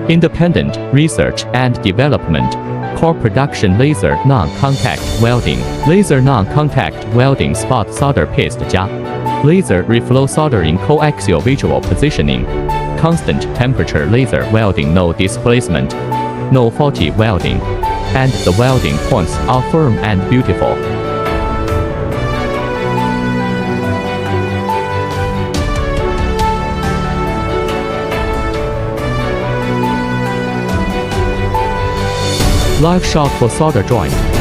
Independent research and development. Core production laser non-contact welding. Laser non-contact welding spot solder paste加 laser reflow soldering coaxial visual positioning. Constant temperature laser welding, no displacement, no faulty welding, and the welding points are firm and beautiful. Live shot for solder joint.